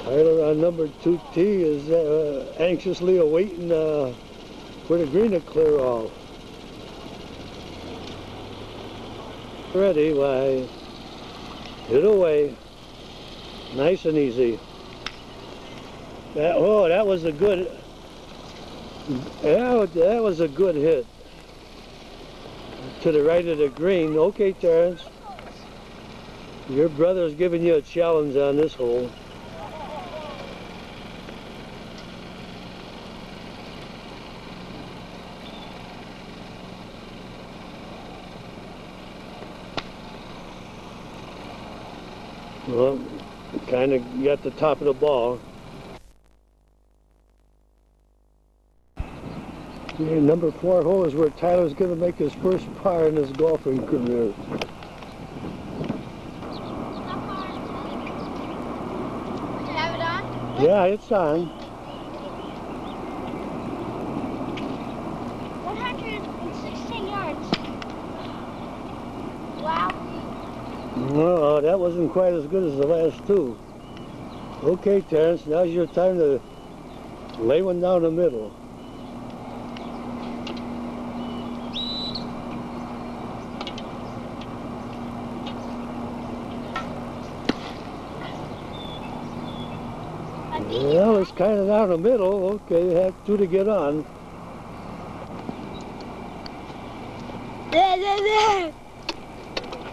Tyler on number 2 tee is anxiously awaiting for the green to clear off. Ready, why, hit away, nice and easy. That was a good, that was a good hit. To the right of the green. Okay, Terrence. Your brother's giving you a challenge on this hole. Well, kind of got the top of the ball. Okay, number 4 hole is where Tyler's going to make his first par in his golfing career. Yeah, it's on. 116 yards. Wow. No, that wasn't quite as good as the last 2. Okay, Terrence, now's your time to lay one down the middle. Well, it's kind of down the middle. Okay, you have 2 to get on.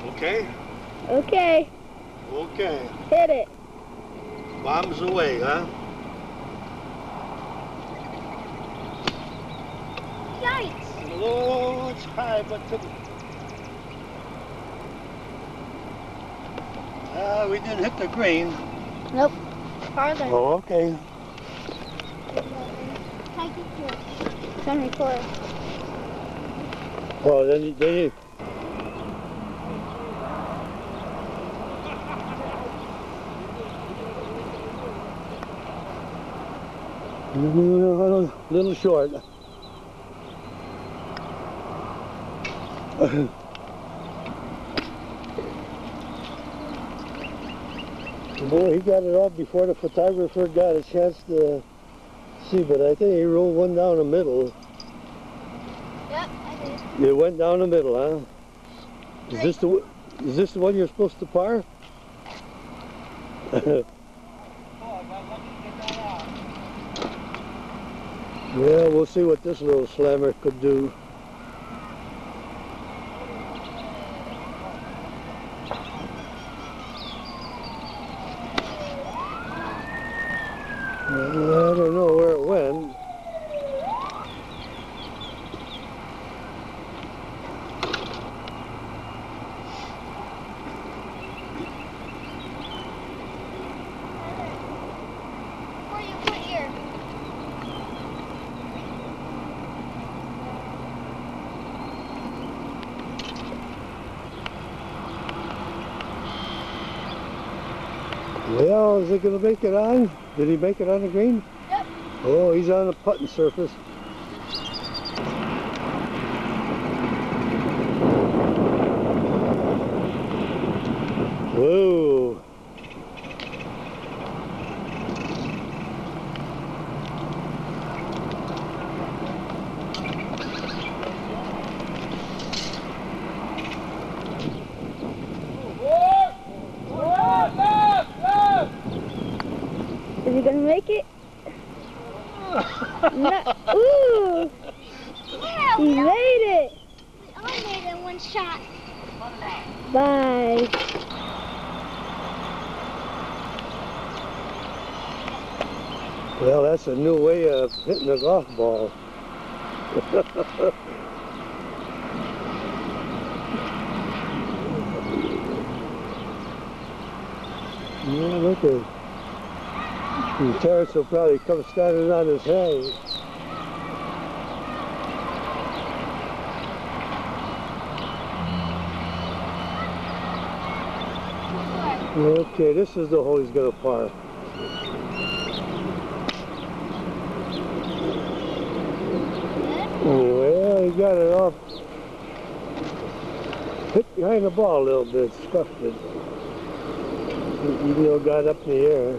Okay? Okay. Okay. Hit it. Bombs away, huh? Yikes. Oh, it's high, but we didn't hit the green. Nope. Farther. Oh, okay. 74. Well, then you a little short. Boy, he got it off before the photographer got a chance to see, but I think he rolled one down the middle. Yep, I did. It went down the middle, huh? Is this the one you're supposed to par? Yeah, we'll see what this little slammer could do. I don't know where it went. Where you put here? Well, is it going to make it on? Did he make it on the green? Yep. Oh, he's on the putting surface. Whoa. Is he gonna make it? No. Ooh! Yeah, he made it! We all made it in one shot. Bye. Well, that's a new way of hitting a golf ball. Yeah, look at Terrence will probably come standing on his head. Okay, this is the hole he's going to par. Well, he got it off. Hit behind the ball a little bit, scuffed it. Even though it got up in the air.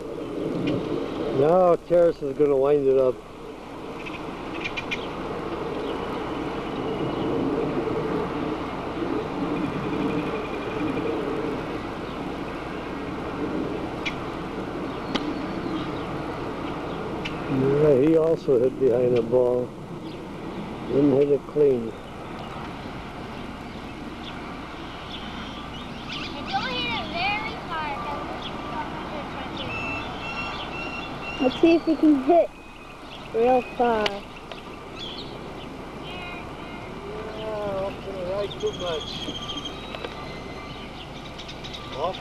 Now Terrace is going to wind it up. Yeah, he also hit behind the ball. Didn't hit it clean. Let's see if he can hit real far. Yeah, off to the right too much. Off.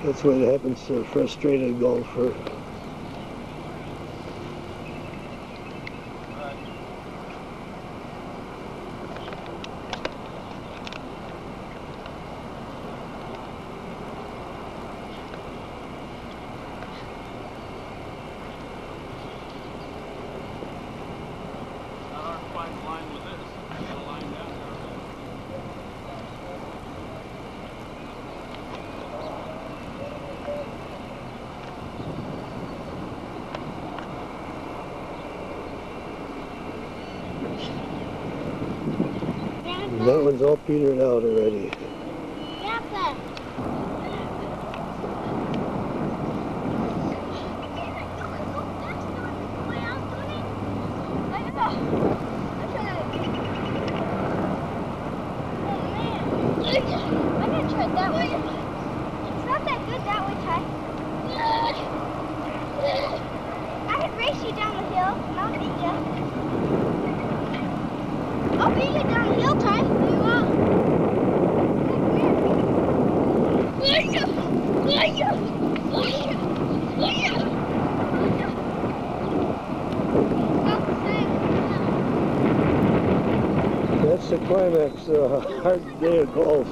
That's what happens to a frustrated golfer. That one's all petered out already. Grandpa. I'm gonna try it that way. It's not that good that way, Ty. I can race you down the hill, and I'll beat you. I'll beat you down the hill, Ty. You want? That's the climax, hard day of golf.